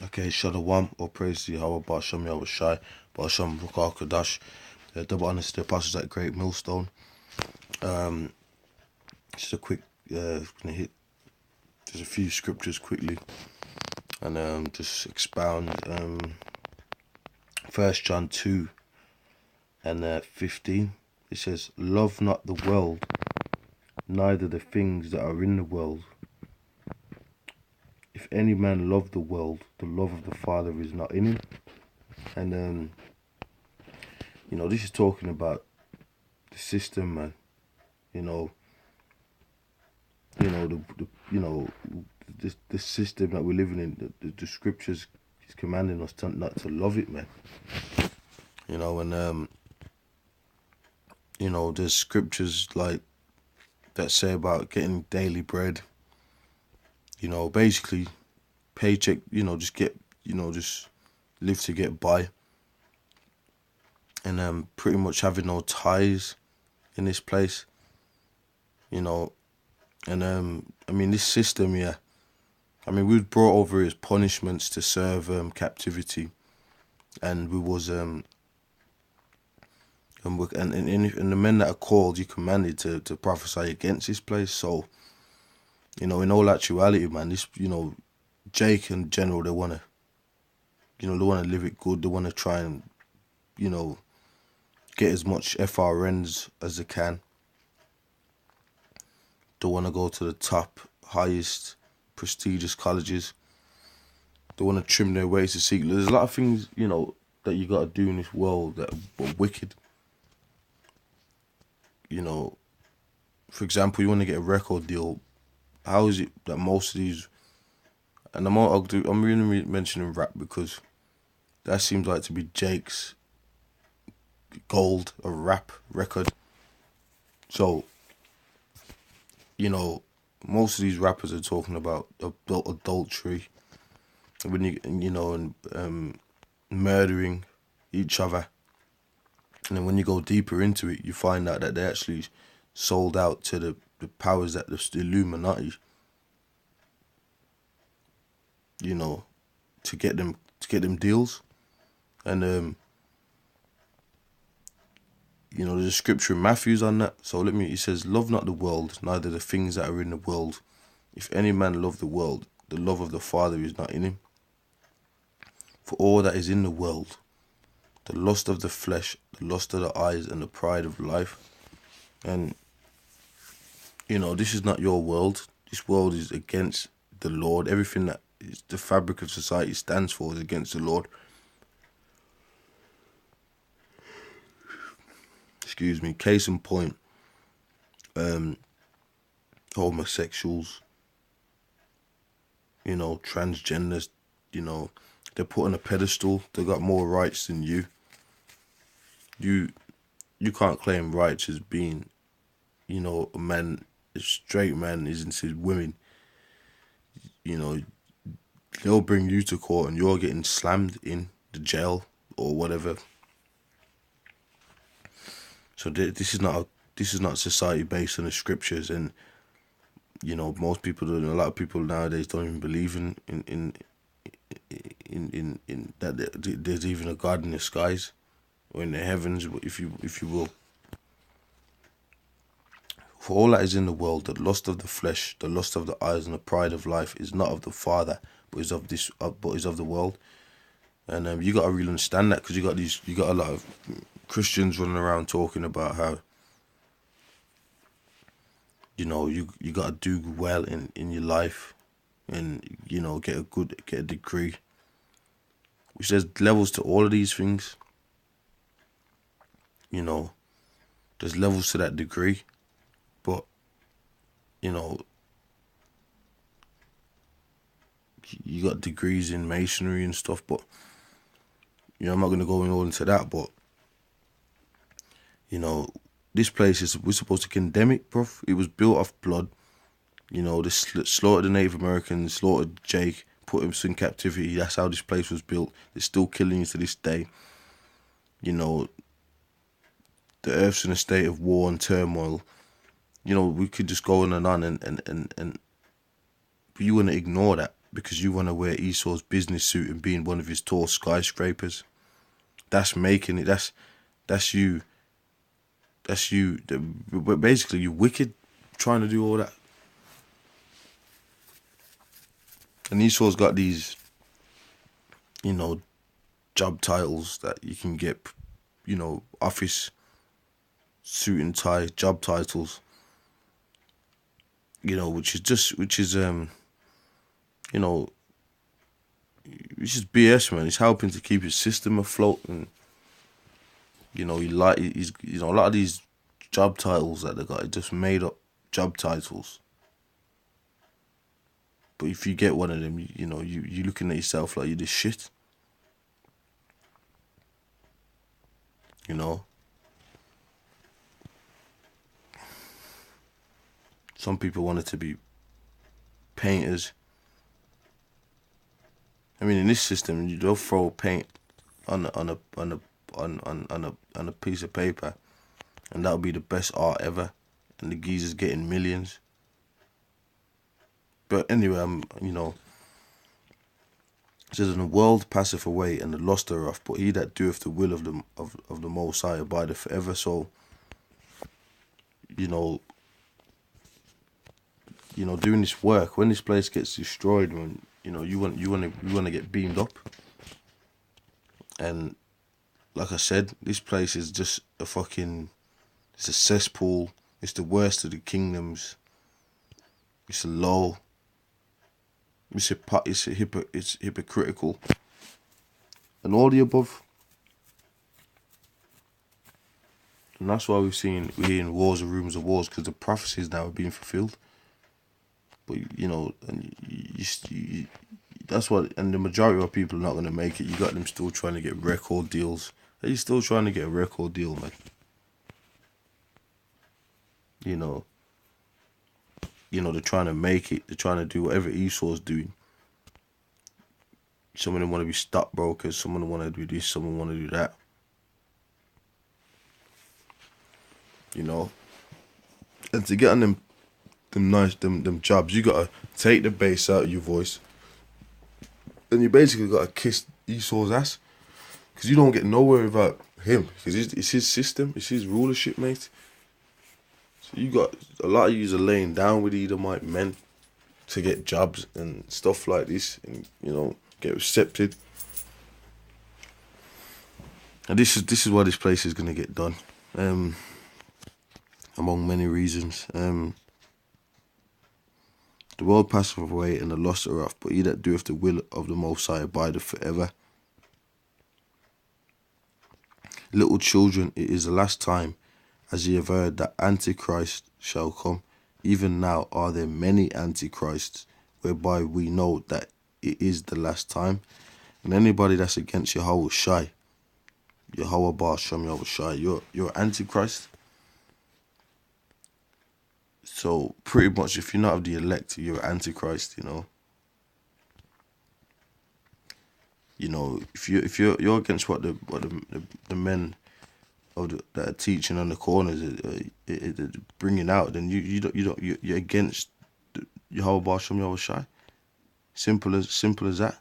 Okay, Shalom, or praise to Yahweh, Ba'ashem Yahweh Shai, Ba'ashem Rukar Kadash, double honors to the apostles at GreatMillStone. Just a quick, gonna hit just a few scriptures quickly, and just expound. 1 John 2 and 15. It says, "Love not the world, neither the things that are in the world. If any man love the world, the love of the Father is not in him." And this is talking about the system, man. The system that we're living in. The scriptures is commanding us not to love it, man. There's scriptures like that say about getting daily bread. Basically, paycheck. Just live to get by, and pretty much having no ties in this place. This system, yeah. We was brought over as punishments to serve captivity, and we was and the men that are called, you commanded to prophesy against this place. So, in all actuality, man, this Jake and General, they wanna live it good. They wanna try and get as much FRNs as they can. They wanna go to the top, highest, prestigious colleges. They wanna trim their ways to seek. There's a lot of things that you gotta do in this world that are wicked. For example, you want to get a record deal. How is it that most of these, and I'm really mentioning rap because that seems like to be Jake's gold, a rap record. So, most of these rappers are talking about adultery, and murdering each other. And then when you go deeper into it, you find out that they actually sold out to the powers that the Illuminati, to get them deals. And there's a scripture in Matthew's on that. So it says, "Love not the world, neither the things that are in the world. If any man love the world, the love of the Father is not in him. For all that is in the world, the lust of the flesh, the lust of the eyes, and the pride of life." And this is not your world. This world is against the Lord. Everything that is the fabric of society stands for is against the Lord. Excuse me. Case in point, homosexuals, transgenders, they're put on a pedestal. They got more rights than you. You can't claim rights as being, a man, a straight man is into women. They'll bring you to court and you're getting slammed in the jail or whatever. So this is not society based on the scriptures, and most people, a lot of people nowadays don't even believe in that there's even a God in the skies or in the heavens, if you will. For all that is in the world, the lust of the flesh, the lust of the eyes, and the pride of life is not of the Father, but is of the world. And you got to really understand that, because you got a lot of Christians running around talking about how you got to do well in your life, and get a degree, which there's levels to all of these things. There's levels to that degree, but you got degrees in masonry and stuff, but I'm not going to go into that, but this place we're supposed to condemn it, bro. It was built off blood. They slaughtered the Native Americans, slaughtered Jake, put him in captivity. That's how this place was built. They're still killing you to this day. The earth's in a state of war and turmoil. We could just go on and but you wouldn't ignore that. because you want to wear Esau's business suit and be in one of his tall skyscrapers. That's making it. That's you. That's you. But basically, you're wicked trying to do all that. And Esau's got these, job titles that you can get, office suit and tie job titles. Which is BS, man. He's helping to keep his system afloat, and a lot of these job titles that they got are just made up job titles. But if you get one of them, you're looking at yourself like you're this shit. Some people wanted to be painters. I mean, in this system, they'll throw paint on a piece of paper, and that'll be the best art ever, and the geezer's getting millions. But anyway, it says, "And the world passeth away, and the lust thereof, but he that doeth the will of the Most High abideth forever." So, doing this work, when this place gets destroyed, when you want to get beamed up. And like I said, this place is just it's a cesspool. It's the worst of the kingdoms. It's low. It's hypocritical, and all the above. And that's why we're hearing wars and rumors of wars, because the prophecies now are being fulfilled. But that's what, and the majority of people are not going to make it. You got them still trying to get record deals. Are you still trying to get a record deal, man? They're trying to make it. They're trying to do whatever Esau's doing. Some of them want to be stockbrokers. Some of them want to do this. Some of them want to do that. And to get on them jobs, you gotta take the bass out of your voice, and you basically gotta kiss Esau's ass, because you don't get nowhere without him, because it's his system, it's his rulership, mate. So you got a lot of yous are laying down with Edomite men to get jobs and stuff like this, and get accepted. And this is why this place is gonna get done, among many reasons. The world passeth away, and the lust thereof, but he that doeth the will of the Most High abideth forever. Little children, it is the last time, as ye have heard, that Antichrist shall come. Even now are there many Antichrists, whereby we know that it is the last time. And anybody that's against Yahweh Shai, Yahweh Bar Shem Yahweh Shai, you're Antichrist. So pretty much, if you're not of the elect, you're Antichrist. If you're against what the men that are teaching on the corners are bringing out, then you're against Yahweh Bar Shem Yahweh Shai. Simple as that.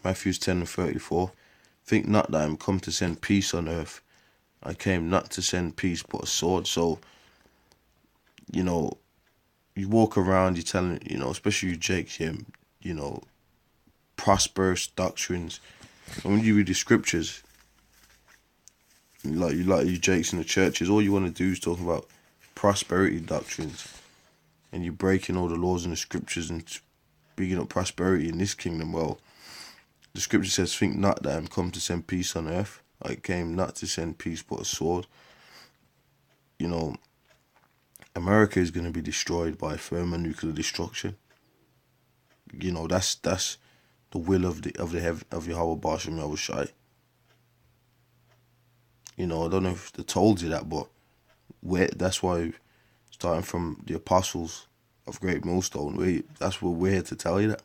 Matthew 10:34. Think not that I am come to send peace on earth. I came not to send peace but a sword. So, you walk around, you're telling, especially you Jakes here, prosperous doctrines. And when you read the scriptures, like you Jakes in the churches, all you want to do is talk about prosperity doctrines. And you're breaking all the laws in the scriptures and speaking up prosperity in this kingdom. Well, the scripture says, think not that I am come to send peace on earth. I came not to send peace but a sword. America is going to be destroyed by thermonuclear destruction. That's the will of Yahweh Bashem Yahushai. You know, I don't know if they told you that, but that's why, starting from the apostles of GreatMillStone, that's what we're here to tell you that.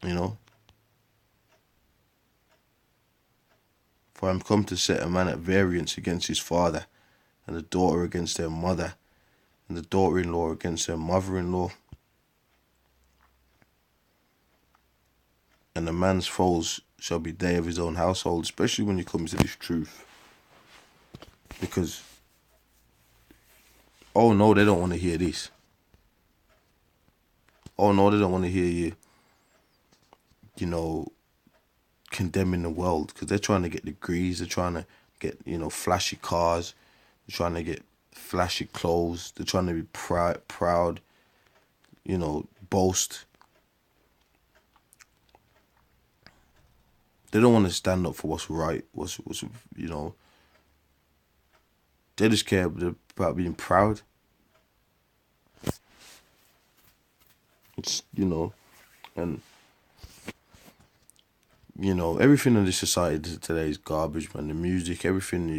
You know? For I am come to set a man at variance against his father, and the daughter against her mother, and the daughter-in-law against her mother-in-law. And a man's foes shall be they of his own household, especially when you come to this truth. Because, oh no, they don't want to hear this. Oh no, they don't want to hear you, you know, condemning the world. Because they're trying to get degrees, they're trying to get, you know, flashy cars, they're trying to get flashy clothes, they're trying to be proud, you know, boast. They don't want to stand up for what's right, what's you know. They just care about being proud. It's, you know, and, you know, everything in this society today is garbage, man. The music, everything,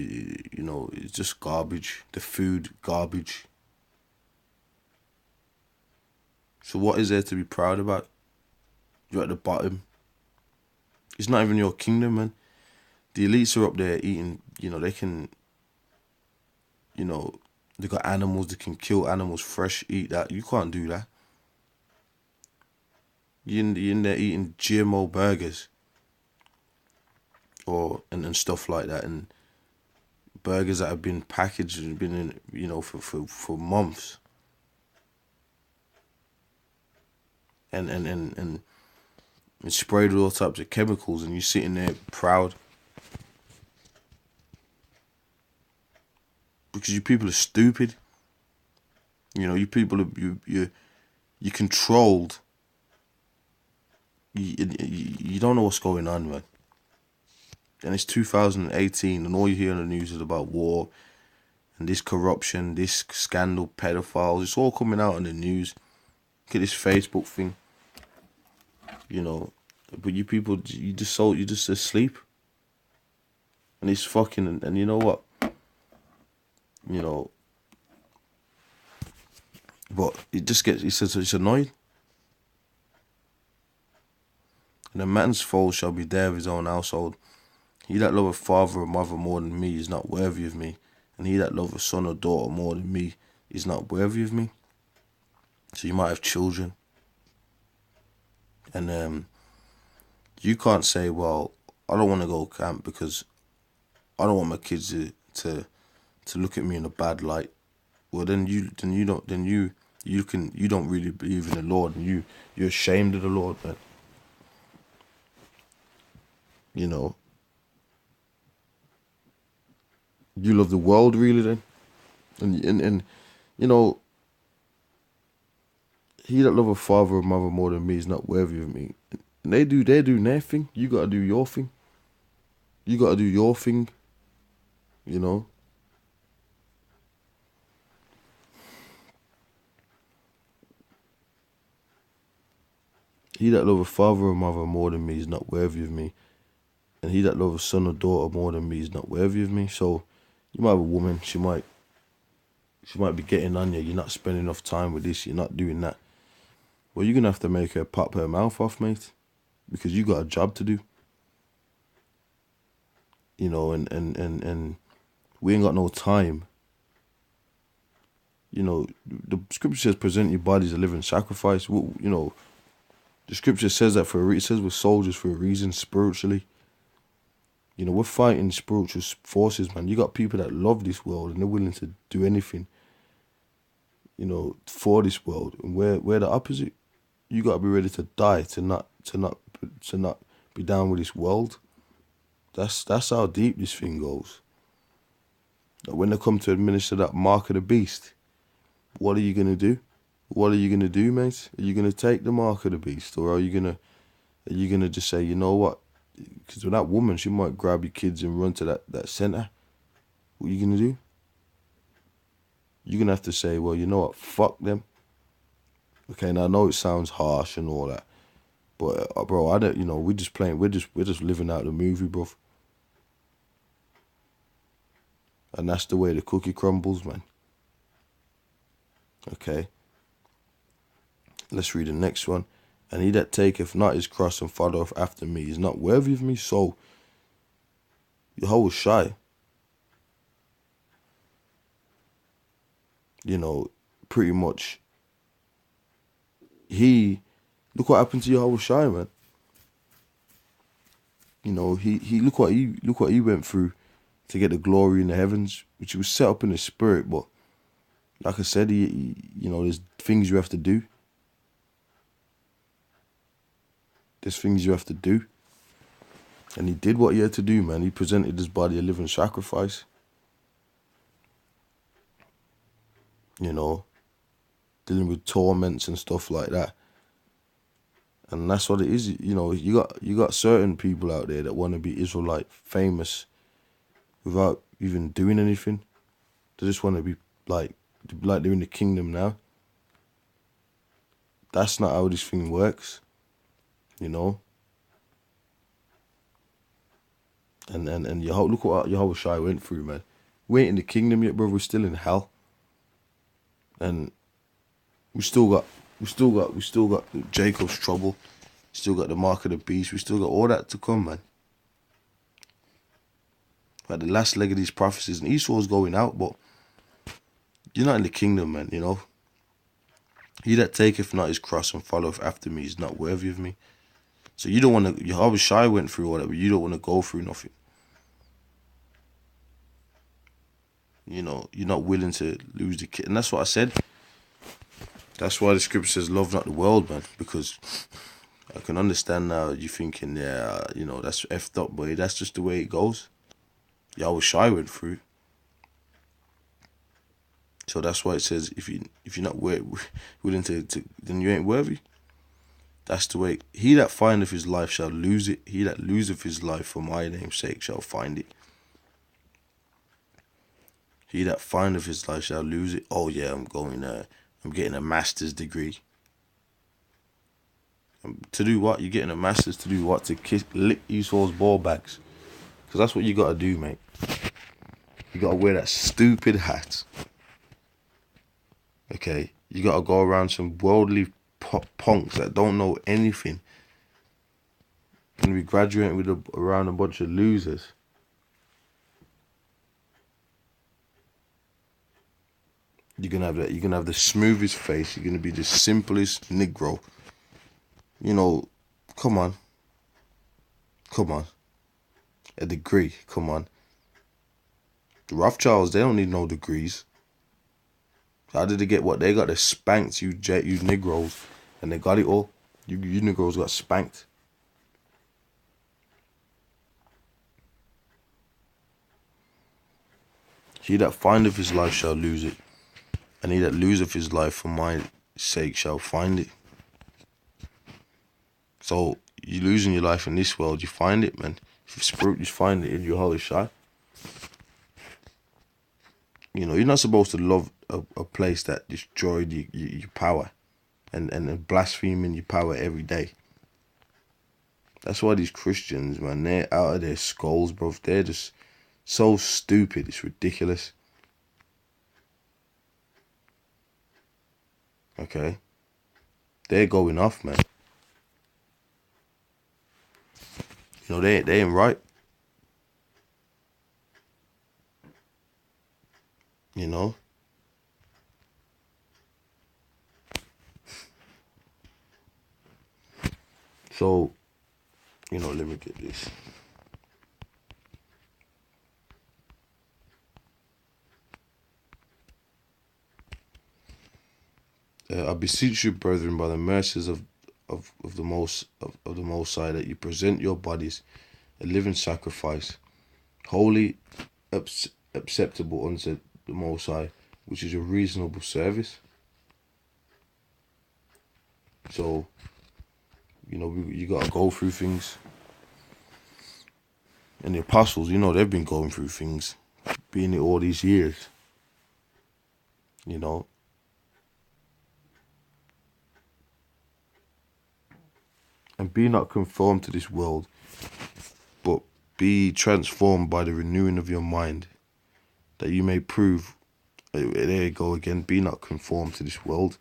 you know, is just garbage. The food, garbage. So what is there to be proud about? You're at the bottom. It's not even your kingdom, man. The elites are up there eating, you know, they can, you know, they got animals, they can kill animals fresh, eat that. You can't do that. You're in there eating GMO burgers. And stuff like that, and burgers that have been packaged and been in, you know, for months. And sprayed with all types of chemicals, and you're sitting there proud. Because you people are stupid. You know, you people are you're controlled. You don't know what's going on, man. And it's 2018, and all you hear on the news is about war and this corruption, this scandal, pedophiles. It's all coming out on the news. Look at this Facebook thing. You know, but you people, you're just asleep. And it's fucking, and you know what? You know, but it's annoying. And a man's foe shall be there of his own household. He that loveth father or mother more than me is not worthy of me. And he that loveth son or daughter more than me is not worthy of me. So you might have children. And you can't say, well, I don't want to go camp because I don't want my kids to look at me in a bad light. Well, then you don't really believe in the Lord, and you're ashamed of the Lord, man. You know. You love the world, really, then? And you know, he that loveth father or mother more than me is not worthy of me. And they do their thing. You got to do your thing. You got to do your thing, you know. He that loveth father or mother more than me is not worthy of me. And he that loveth son or daughter more than me is not worthy of me. So, you might have a woman, she might be getting on you. You're not spending enough time with this. You're not doing that. Well, you're going to have to make her pop her mouth off, mate. Because you got a job to do. You know, and we ain't got no time. You know, the scripture says present your bodies a living sacrifice. You know, the scripture says that for a reason. It says we're soldiers for a reason spiritually. You know, we're fighting spiritual forces, man. You got people that love this world and they're willing to do anything, you know, for this world. And we're the opposite. You got to be ready to die to not be down with this world. That's how deep this thing goes. Like when they come to administer that mark of the beast, what are you gonna do? What are you gonna do, mate? Are you gonna take the mark of the beast, or are you gonna just say, you know what? Because with that woman, she might grab your kids and run to that center. What are you gonna do? You're gonna have to say, well, you know what? Fuck them. Okay, now I know it sounds harsh and all that, But bro, I don't. We're just playing. We're just living out the movie, bro. And that's the way the cookie crumbles, man. Okay. Let's read the next one. And he that taketh not his cross and followeth after me is not worthy of me. So, Yehovah Shai, pretty much, look what happened to Yehovah Shai, man. He look what he went through to get the glory in the heavens, which he was set up in the spirit. But like I said, there's things you have to do. There's things you have to do. And he did what he had to do, man. He presented his body a living sacrifice. Dealing with torments and stuff like that. And that's what it is. You got certain people out there that want to be Israelite famous without even doing anything. They just want to be like they're in the kingdom now. That's not how this thing works. And look what Yehovah Shai went through, man. We ain't in the kingdom yet, bro. We're still in hell. And we still got Jacob's trouble. Still got the mark of the beast. We still got all that to come, man. Like the last leg of these prophecies, and Esau's going out, but you're not in the kingdom, man. He that taketh not his cross and followeth after me is not worthy of me. So you don't want to. Yehovah Shai went through all that, but you don't want to go through nothing. You're not willing to lose the kid, and that's what I said. That's why the scripture says, "Love not the world, man," because I can understand now you thinking, that's effed up, boy. That's just the way it goes. Yehovah Shai went through. So that's why it says, if you're not willing to, then you ain't worthy. That's the way. He that findeth his life shall lose it. He that loseth his life for my name's sake shall find it. He that findeth his life shall lose it. Oh yeah, I'm getting a master's degree. To do what? You're getting a master's to do what? To lick Esau's ball bags. Because that's what you got to do, mate. You got to wear that stupid hat. Okay? You got to go around some worldly punks that don't know anything. You're going to be graduating around a bunch of losers. You're gonna have the smoothest face. You're gonna be the simplest Negro. Come on. A degree, come on. The Rothschilds, they don't need no degrees. How did they get what they got? They spanked you Negroes, and they got it all. You Negroes got spanked. He that findeth his life shall lose it. And he that loseth his life for my sake shall find it. So you're losing your life in this world, you find it, man. If you're spirit, you find it in Yehovah Shai. You're not supposed to love a place that destroyed your power and blaspheming your power every day. That's why these Christians, man, they're out of their skulls, bro. They're just so stupid. It's ridiculous. Okay? They're going off, man. They ain't right. So, let me get this. I beseech you, brethren, by the mercies of the Most High, that you present your bodies a living sacrifice, holy, acceptable unto the Most High, which is a reasonable service. So, you gotta go through things. And the apostles, they've been going through things, being there all these years. And be not conformed to this world, but be transformed by the renewing of your mind, that you may prove. There you go again. Be not conformed to this world.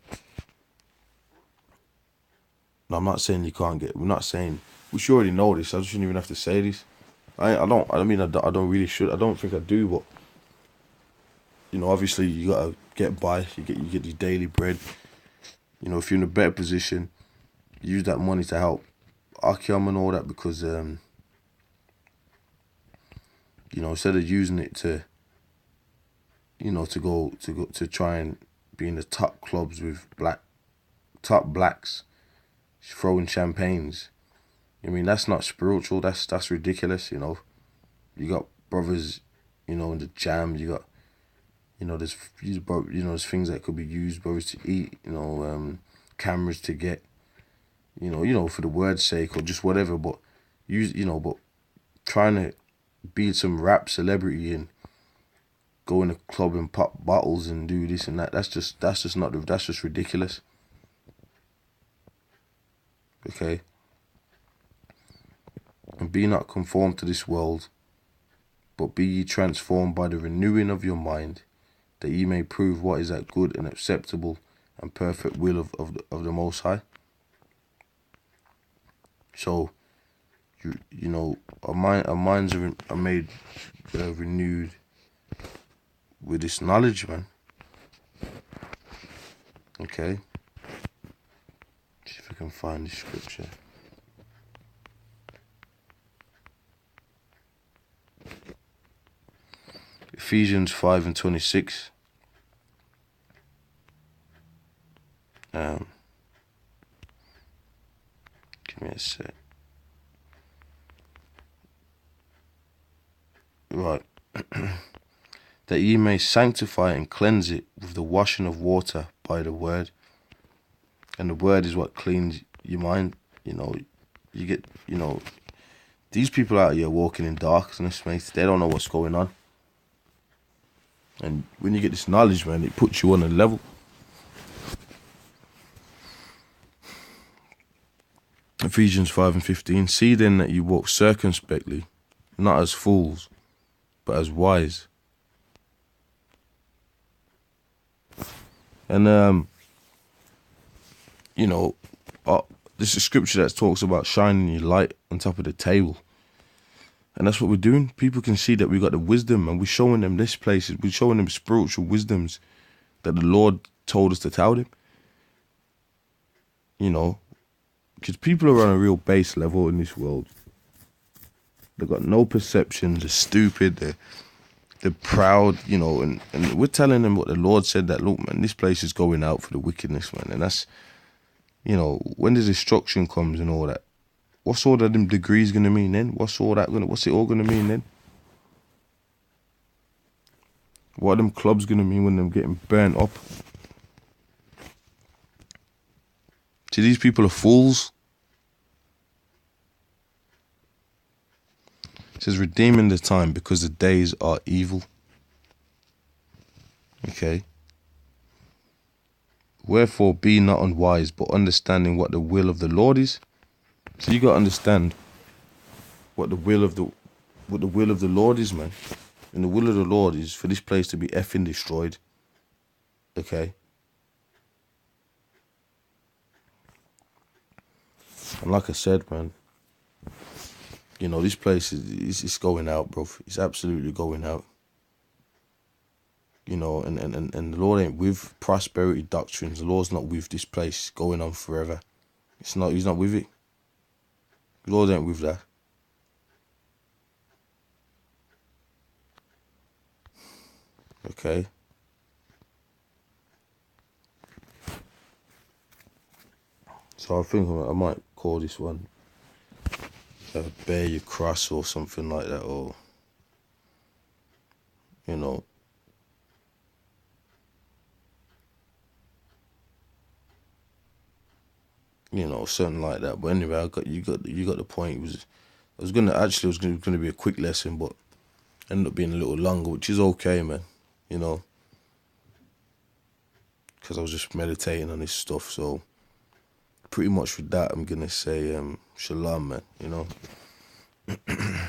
Now, I'm not saying you can't get. We're not saying. We should already know this. I shouldn't even have to say this. I don't really should. I don't think I do. But you know, obviously, you gotta get by. You get your daily bread. You know, if you're in a better position, use that money to help Akyam and all that, because you know, instead of using it to, you know, to try and be in the top clubs with top blacks throwing champagnes. I mean, that's not spiritual. That's ridiculous. You know, you got brothers, you know, in the jam. You got, you know, there's things that could be used, brothers, to eat. You know, cameras to get. You know, for the word's sake or just whatever. But but trying to be some rap celebrity and go in a club and pop bottles and do this and that. That's just ridiculous. Okay. And be not conformed to this world, but be ye transformed by the renewing of your mind, that ye may prove what is that good and acceptable and perfect will of the Most High. So, you know, our minds are made renewed with this knowledge, man. Okay. See if I can find the scripture. Ephesians 5:26. Give me a sec. Right. That ye may sanctify and cleanse it with the washing of water by the word. And the word is what cleans your mind. You know, you get, you know, these people out here walking in darkness, mate. They don't know what's going on. And when you get this knowledge, man, it puts you on a level. Ephesians 5:15. See then that you walk circumspectly, not as fools, but as wise. And you know, this is scripture that talks about shining your light on top of the table. And that's what we're doing. People can see that we got the wisdom, and we're showing them this place. We're showing them spiritual wisdoms that the Lord told us to tell them. You know, because people are on a real base level in this world. They've got no perceptions. They're stupid. They're proud. You know, and we're telling them what the Lord said. That look, man, this place is going out for the wickedness, man. And that's, you know, when the destruction comes and all that. What's all that them degrees gonna mean then? What's it all gonna mean then? What are them clubs gonna mean when them getting burnt up? See, these people are fools. It says, redeeming the time because the days are evil. Okay. Wherefore be not unwise, but understanding what the will of the Lord is. So you gotta understand what the will of the Lord is, man. And the will of the Lord is for this place to be effing destroyed. Okay. And like I said, man, you know, this place is going out, bro. It's absolutely going out. You know, and the Lord ain't with prosperity doctrines. The Lord's not with this place going on forever. He's not with it. The Lord ain't with that. Okay. So I think I might call this one Bear Your Cross or something like that, or, you know, something like that. But anyway, you got the point. It was gonna be a quick lesson, but ended up being a little longer, which is okay, man. You know, because I was just meditating on this stuff. So pretty much with that, I'm going to say shalom, man, you know.